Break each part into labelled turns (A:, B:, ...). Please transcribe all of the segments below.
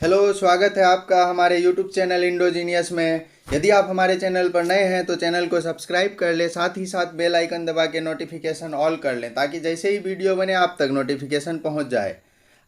A: Hello, स्वागत है आपका हमारे यूट्यूब चैनल इंडोजीनियस में। यदि आप हमारे चैनल पर नए हैं तो चैनल को सब्सक्राइब कर लें, साथ ही साथ बेल आइकन दबा के नोटिफिकेशन ऑल कर लें ताकि जैसे ही वीडियो बने आप तक नोटिफिकेशन पहुंच जाए।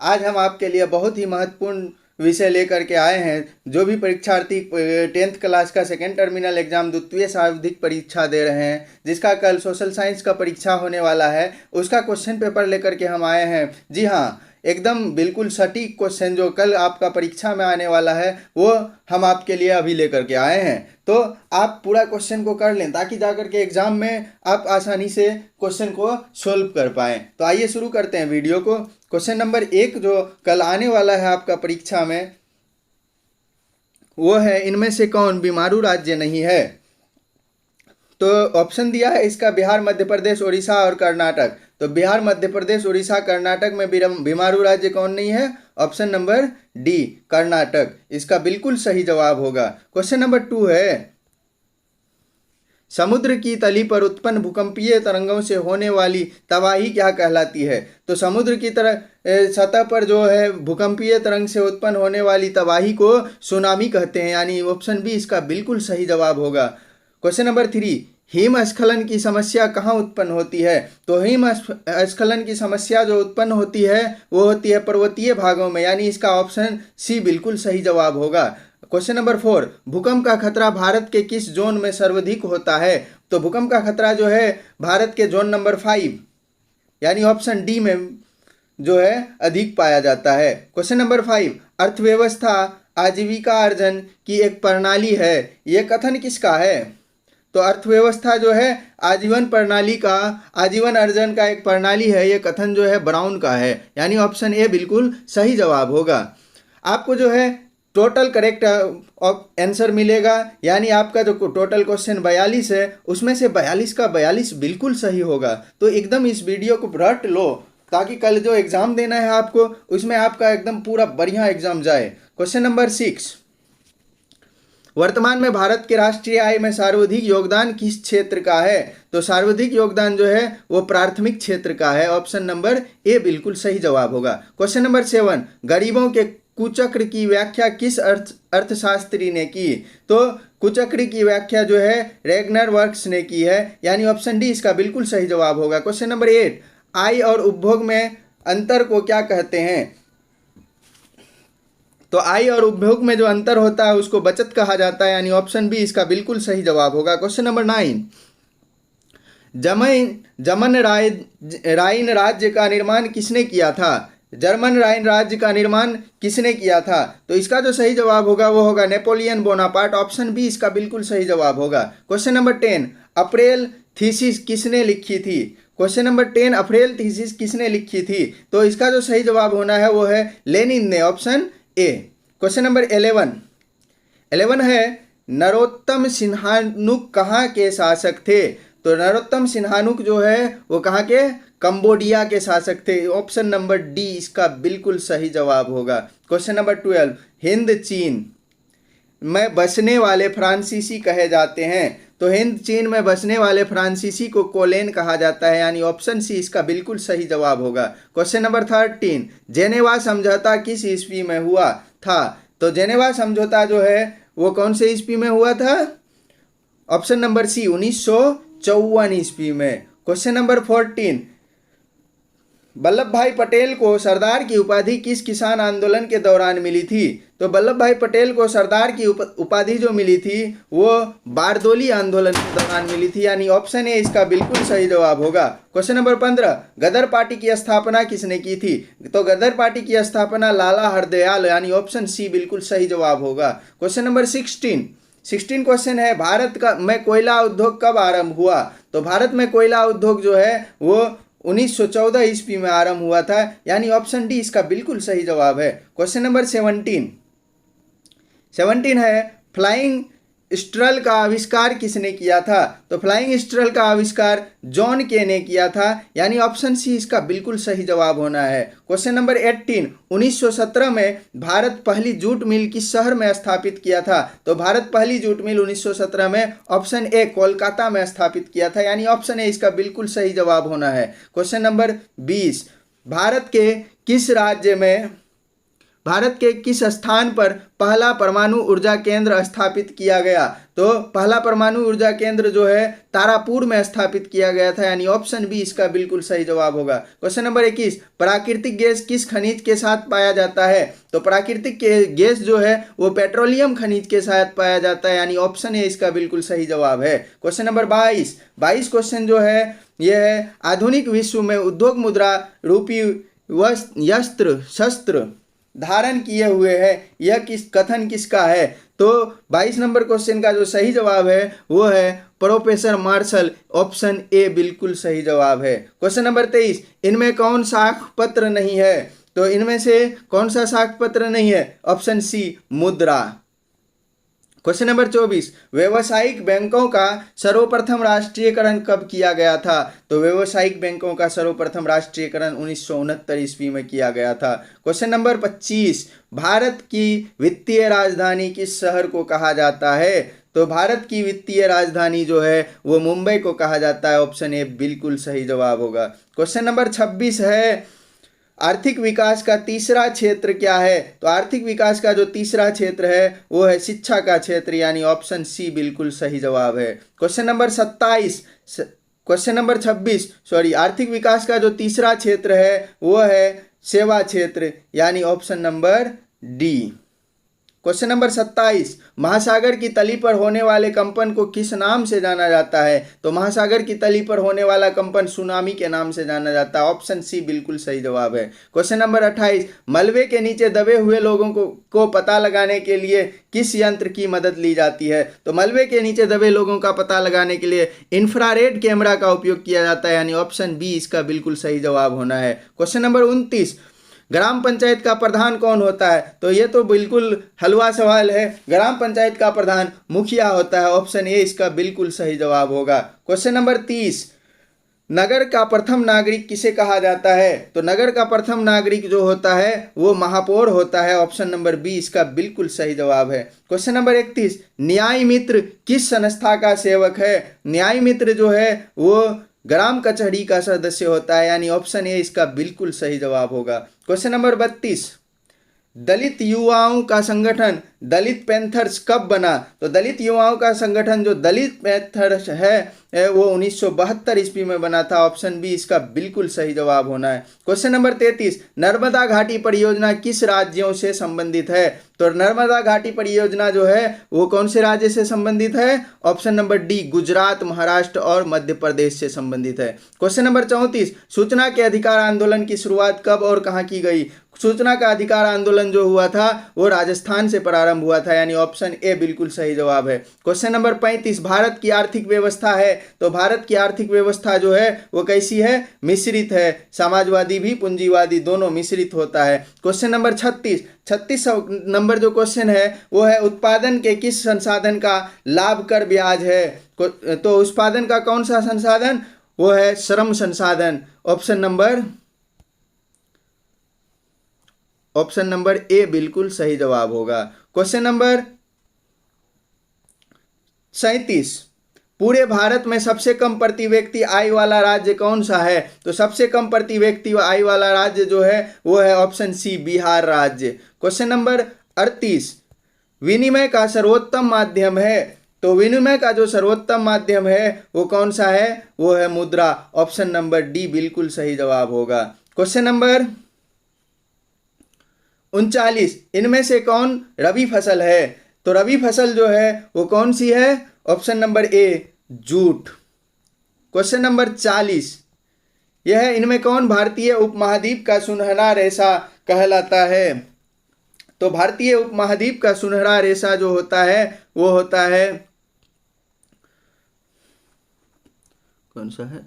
A: आज हम आपके लिए बहुत ही महत्वपूर्ण विषय लेकर के आए हैं। जो भी परीक्षार्थी 10th क्लास का सेकेंड टर्मिनल एग्जाम द्वितीय सार्वधिक परीक्षा दे रहे हैं, जिसका कल सोशल साइंस का परीक्षा होने वाला है, उसका क्वेश्चन पेपर लेकर के हम आए हैं। जी हाँ, एकदम बिल्कुल सटीक क्वेश्चन जो कल आपका परीक्षा में आने वाला है वो हम आपके लिए अभी लेकर के आए हैं। तो आप पूरा क्वेश्चन को कर लें ताकि जाकर के एग्जाम में आप आसानी से क्वेश्चन को सोल्व कर पाएँ। तो आइए शुरू करते हैं वीडियो को। क्वेश्चन नंबर 1 जो कल आने वाला है आपका परीक्षा में, वो है इनमें से कौन बीमारू राज्य नहीं है। तो ऑप्शन दिया है इसका बिहार, मध्य प्रदेश, उड़ीसा और कर्नाटक। तो बिहार, मध्य प्रदेश, उड़ीसा, कर्नाटक में बीमारू राज्य कौन नहीं है? ऑप्शन नंबर डी, कर्नाटक, इसका बिल्कुल सही जवाब होगा। क्वेश्चन नंबर 2 है, समुद्र की तली पर उत्पन्न भूकंपीय तरंगों से होने वाली तबाही क्या कहलाती है? तो समुद्र की सतह पर जो है भूकंपीय तरंग से उत्पन्न होने वाली तबाही को सुनामी कहते हैं, यानी ऑप्शन बी इसका बिल्कुल सही जवाब होगा। क्वेश्चन नंबर 3, हिमस्खलन की समस्या कहाँ उत्पन्न होती है? तो हिमस्खलन की समस्या जो उत्पन्न होती है वो होती है पर्वतीय भागों में, यानी इसका ऑप्शन सी बिल्कुल सही जवाब होगा। क्वेश्चन नंबर 4, भूकंप का खतरा भारत के किस जोन में सर्वाधिक होता है? तो भूकंप का खतरा जो है भारत के जोन नंबर 5 यानी ऑप्शन डी में जो है अधिक पाया जाता है। क्वेश्चन नंबर 5, अर्थव्यवस्था आजीविका अर्जन की एक प्रणाली है, यह कथन किसका है? तो अर्थव्यवस्था जो है आजीवन अर्जन का एक प्रणाली है, यह कथन जो है ब्राउन का है, यानी ऑप्शन ए बिल्कुल सही जवाब होगा। आपको जो है टोटल करेक्ट आंसर मिलेगा, यानी आपका जो टोटल क्वेश्चन 42 है उसमें से 42 का 42 बिल्कुल सही होगा। तो एकदम इस वीडियो को रट लो ताकि कल जो एग्जाम देना है आपको उसमें आपका एकदम पूरा बढ़िया एग्जाम जाए। क्वेश्चन नंबर 6, वर्तमान में भारत के राष्ट्रीय आय में सर्वाधिक योगदान किस क्षेत्र का है? तो सर्वाधिक योगदान जो है वो प्राथमिक क्षेत्र का है, ऑप्शन नंबर ए बिल्कुल सही जवाब होगा। क्वेश्चन नंबर 7, गरीबों के कुचक्र की व्याख्या किस अर्थशास्त्री ने की? तो कुचक्र की व्याख्या जो है रेगनर वर्क्स ने की है, यानी ऑप्शन डी इसका बिल्कुल सही जवाब होगा। क्वेश्चन नंबर 8, आय और उपभोग में अंतर को क्या कहते हैं? तो आय और उपभोग में जो अंतर होता है उसको बचत कहा जाता है, यानी ऑप्शन बी इसका बिल्कुल सही जवाब होगा। क्वेश्चन नंबर 9, जर्मन राइन राज्य का निर्माण किसने किया था? जर्मन राइन राज्य का निर्माण किसने किया था? तो इसका जो सही जवाब होगा वो होगा नेपोलियन बोनापार्ट, ऑप्शन बी इसका बिल्कुल सही जवाब होगा। क्वेश्चन नंबर 10, अप्रैल थीसिस किसने लिखी थी? क्वेश्चन नंबर 10, अप्रैल थीसिस किसने लिखी थी? तो इसका जो सही जवाब होना है वो है लेनिन ने, ऑप्शन ए। क्वेश्चन नंबर 11 है, नरोत्तम सिंहानुक कहाँ के शासक थे? तो नरोत्तम सिंहानुक जो है वो कहाँ के? कंबोडिया के शासक थे, ऑप्शन नंबर डी इसका बिल्कुल सही जवाब होगा। क्वेश्चन नंबर 12, हिंद चीन में बसने वाले फ्रांसीसी कहे जाते हैं। तो हिंद चीन में बसने वाले फ्रांसीसी को कोलेन कहा जाता है, यानी ऑप्शन सी इसका बिल्कुल सही जवाब होगा। क्वेश्चन नंबर 13, जेनेवा समझौता किस ईस्वी में हुआ था? तो जेनेवा समझौता जो है वो कौन से ईस्वी में हुआ था? ऑप्शन नंबर सी 1954 ईस्वी में। क्वेश्चन नंबर 14, वल्लभ भाई पटेल को सरदार की उपाधि किस किसान आंदोलन के दौरान मिली थी? तो वल्लभ भाई पटेल को सरदार की उपाधि जो मिली थी वो बारदोली आंदोलन के दौरान मिली थी, यानी ऑप्शन ए इसका बिल्कुल सही जवाब होगा। क्वेश्चन नंबर 15, गदर पार्टी की स्थापना किसने की थी? तो गदर पार्टी की स्थापना लाला हरदयाल, यानी ऑप्शन सी बिल्कुल सही जवाब होगा। क्वेश्चन नंबर 16 क्वेश्चन है, भारत में कोयला उद्योग कब आरंभ हुआ? तो भारत में कोयला उद्योग जो है वो 1914 ईस्वी में आरंभ हुआ था, यानी ऑप्शन डी इसका बिल्कुल सही जवाब है। क्वेश्चन नंबर 17 है, फ्लाइंग स्ट्रल का आविष्कार किसने किया था? तो फ्लाइंग स्ट्रल का आविष्कार जॉन के ने किया था, यानी ऑप्शन सी इसका बिल्कुल सही जवाब होना है। क्वेश्चन नंबर 18, 1917 में भारत पहली जूट मिल किस शहर में स्थापित किया था? तो भारत पहली जूट मिल 1917 में ऑप्शन ए कोलकाता में स्थापित किया था, यानी ऑप्शन ए इसका बिल्कुल सही जवाब होना है। क्वेश्चन नंबर 20, भारत के किस राज्य में भारत के किस स्थान पर पहला परमाणु ऊर्जा केंद्र स्थापित किया गया? तो पहला परमाणु ऊर्जा केंद्र जो है तारापुर में स्थापित किया गया था, यानी ऑप्शन बी इसका बिल्कुल सही जवाब होगा। क्वेश्चन नंबर 21, प्राकृतिक गैस किस खनिज के साथ पाया जाता है? तो प्राकृतिक गैस जो है वो पेट्रोलियम खनिज के साथ पाया जाता है, यानी ऑप्शन ए इसका बिल्कुल सही जवाब है। क्वेश्चन नंबर 22 क्वेश्चन जो है यह है आधुनिक विश्व में उद्योग मुद्रा रूपी यस्त्र शस्त्र धारण किए हुए है, यह कथन किसका है? तो 22 नंबर क्वेश्चन का जो सही जवाब है वो है प्रोफेसर मार्शल, ऑप्शन ए बिल्कुल सही जवाब है। क्वेश्चन नंबर 23, इनमें कौन साख पत्र नहीं है? तो इनमें से कौन सा साख पत्र नहीं है? ऑप्शन सी मुद्रा। क्वेश्चन नंबर 24, व्यावसायिक बैंकों का सर्वप्रथम राष्ट्रीयकरण कब किया गया था? तो व्यावसायिक बैंकों का सर्वप्रथम राष्ट्रीयकरण 1969 ईस्वी में किया गया था। क्वेश्चन नंबर 25, भारत की वित्तीय राजधानी किस शहर को कहा जाता है? तो भारत की वित्तीय राजधानी जो है वो मुंबई को कहा जाता है, ऑप्शन ए बिल्कुल सही जवाब होगा। क्वेश्चन नंबर 26 है आर्थिक विकास का तीसरा क्षेत्र क्या है? तो आर्थिक विकास का जो तीसरा क्षेत्र है वो है शिक्षा का क्षेत्र, यानी ऑप्शन सी बिल्कुल सही जवाब है। क्वेश्चन नंबर 26 आर्थिक विकास का जो तीसरा क्षेत्र है वो है सेवा क्षेत्र, यानी option number D. Question number 27, महासागर की तली पर होने वाले कंपन को किस नाम से जाना जाता है? तो महासागर की तली पर होने वाला कंपन सुनामी के नाम से जाना जाता है, ऑप्शन सी बिल्कुल सही जवाब है। क्वेश्चन नंबर 28, मलबे के नीचे दबे हुए लोगों को पता लगाने के लिए किस यंत्र की मदद ली जाती है? तो मलबे के नीचे दबे लोगों का पता लगाने के लिए इंफ्रारेड कैमरा का उपयोग किया जाता है, यानी ऑप्शन बी इसका बिल्कुल सही जवाब होना है। क्वेश्चन नंबर 29, ग्राम पंचायत का प्रधान कौन होता है? तो ये तो बिल्कुल हलवा सवाल है। ग्राम पंचायत का प्रधान मुखिया होता है, ऑप्शन ए इसका बिल्कुल सही जवाब होगा। क्वेश्चन नंबर 30, नगर का प्रथम नागरिक किसे कहा जाता है? तो नगर का प्रथम नागरिक जो होता है वो महापौर होता है, ऑप्शन नंबर बी इसका बिल्कुल सही जवाब है। क्वेश्चन नंबर 31, न्याय मित्र किस संस्था का सेवक है? न्याय मित्र जो है वो ग्राम कचहरी का सदस्य होता है, यानी ऑप्शन ए इसका बिल्कुल सही जवाब होगा। क्वेश्चन नंबर 32, दलित युवाओं का संगठन दलित पैंथर्स कब बना? तो दलित युवाओं का संगठन जो दलित पैंथर्स है वो 1972 ईस्वी में बना था, ऑप्शन बी इसका बिल्कुल सही जवाब होना है। क्वेश्चन नंबर 33, नर्मदा घाटी परियोजना किस राज्यों से संबंधित है? तो नर्मदा घाटी परियोजना जो है वो कौन से राज्य से संबंधित है? Option number D Gujarat, Maharashtra और मध्य प्रदेश से संबंधित है। क्वेश्चन नंबर 34, सूचना के अधिकार आंदोलन की शुरुआत कब और कहाँ की गई? सूचना का अधिकार आंदोलन जो हुआ था वो राजस्थान से प्रारंभ हुआ था, यानी ऑप्शन ए बिल्कुल सही जवाब है। क्वेश्चन नंबर 35, भारत की आर्थिक व्यवस्था है, तो भारत की आर्थिक व्यवस्था जो है वो कैसी है? मिश्रित है, समाजवादी भी पूंजीवादी दोनों मिश्रित होता है। क्वेश्चन नंबर 36 नंबर जो क्वेश्चन है वो है उत्पादन के किस संसाधन का लाभ कर ब्याज है? तो उत्पादन का कौन सा संसाधन? वो है श्रम संसाधन, ऑप्शन नंबर ए बिल्कुल सही जवाब होगा। क्वेश्चन नंबर 37, पूरे भारत में सबसे कम प्रति व्यक्ति आय वाला राज्य कौन सा है? तो सबसे कम प्रति व्यक्ति आय वाला राज्य जो है वो है ऑप्शन सी बिहार राज्य। क्वेश्चन नंबर 38, विनिमय का सर्वोत्तम माध्यम है, तो विनिमय का जो सर्वोत्तम माध्यम है वो कौन सा है? वो है मुद्रा, ऑप्शन नंबर डी बिल्कुल सही जवाब होगा। क्वेश्चन नंबर 39, इनमें से कौन रबी फसल है? तो रबी फसल जो है वो कौन सी है? Option number A jute. Question number 40, यह है इनमें कौन भारतीय उपमहाद्वीप का सुनहरा रेशा कहलाता है? तो भारतीय उपमहाद्वीप का सुनहरा रेशा जो होता है वो होता है कौन सा है?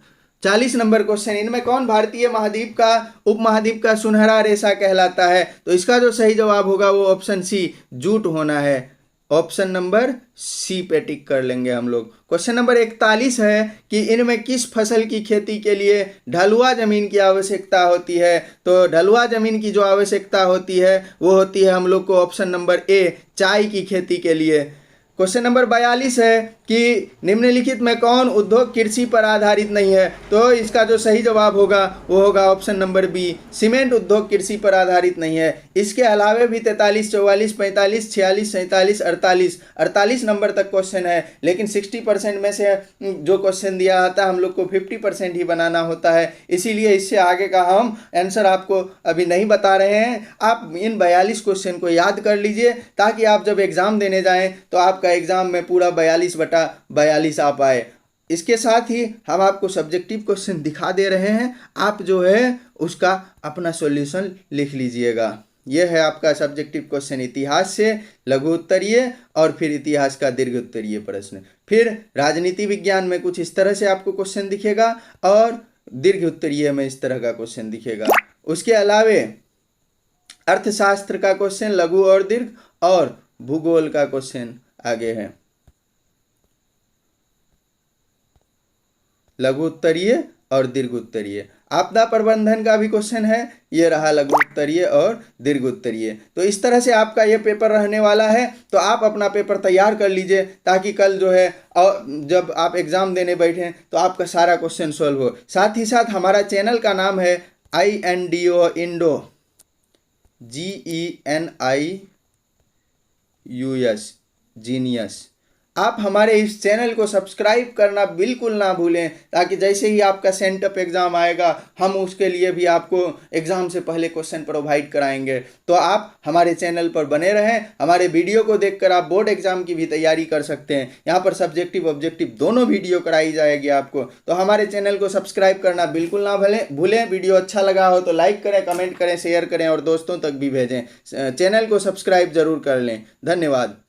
A: 40 नंबर क्वेश्चन, इनमें कौन भारतीय उपमहाद्वीप का सुनहरा रेशा कहलाता है? तो इसका जो सही जवाब होगा वो ऑप्शन सी जूट होना है, ऑप्शन नंबर सी पे टिक कर लेंगे हम लोग। क्वेश्चन नंबर 41 है कि इनमें किस फसल की खेती के लिए ढलुआ जमीन की आवश्यकता होती है? तो ढलुआ जमीन की जो आवश्यकता होती है वो होती है हम लोग को ऑप्शन नंबर ए चाय की खेती के लिए। क्वेश्चन नंबर 42 है कि निम्नलिखित में कौन उद्योग कृषि पर आधारित नहीं है। तो इसका जो सही जवाब होगा वो होगा ऑप्शन नंबर बी, सीमेंट उद्योग कृषि पर आधारित नहीं है। इसके अलावा भी 43, 44, 45, 46, 47, 48 48 नंबर तक क्वेश्चन है, लेकिन 60% में से जो क्वेश्चन दिया जाता है हम लोग को 50% ही बनाना होता है, इसीलिए इससे आगे का हम आंसर आपको अभी नहीं बता रहे हैं। आप इन 42 क्वेश्चन को याद कर लीजिए ताकि आप जब एग्जाम देने जाएं तो आपका एग्जाम में पूरा 42/42 आ पाए। इसके साथ ही हम आपको सब्जेक्टिव क्वेश्चन दिखा दे रहे हैं, आप जो है उसका अपना सॉल्यूशन लिख लीजिएगा। यह है आपका सब्जेक्टिव क्वेश्चन, इतिहास से लघु उत्तरीय और फिर इतिहास का दीर्घ उत्तरीय प्रश्न। फिर राजनीति विज्ञान में कुछ इस तरह से आपको क्वेश्चन दिखेगा और दीर्घ उत्तरीय में इस तरह का क्वेश्चन दिखेगा। उसके अलावे अर्थशास्त्र का क्वेश्चन लघु और दीर्घ और भूगोल का क्वेश्चन आगे है, लघु उत्तरीय और दीर्घ उत्तरीय। आपदा प्रबंधन का भी क्वेश्चन है, ये रहा लघु उत्तरीय और दीर्घ उत्तरीय। तो इस तरह से आपका ये पेपर रहने वाला है, तो आप अपना पेपर तैयार कर लीजिए ताकि कल जो है और जब आप एग्जाम देने बैठें तो आपका सारा क्वेश्चन सॉल्व हो। साथ ही साथ हमारा चैनल का नाम है INDO इंडो GENIUS जीनियस। आप हमारे इस चैनल को सब्सक्राइब करना बिल्कुल ना भूलें ताकि जैसे ही आपका सेंटअप एग्ज़ाम आएगा हम उसके लिए भी आपको एग्ज़ाम से पहले क्वेश्चन प्रोवाइड कराएंगे। तो आप हमारे चैनल पर बने रहें, हमारे वीडियो को देखकर आप बोर्ड एग्ज़ाम की भी तैयारी कर सकते हैं। यहाँ पर सब्जेक्टिव ऑब्जेक्टिव दोनों वीडियो कराई जाएगी आपको। तो हमारे चैनल को सब्सक्राइब करना बिल्कुल ना भूलें। वीडियो अच्छा लगा हो तो लाइक करें, कमेंट करें, शेयर करें और दोस्तों तक भी भेजें। चैनल को सब्सक्राइब जरूर कर लें। धन्यवाद।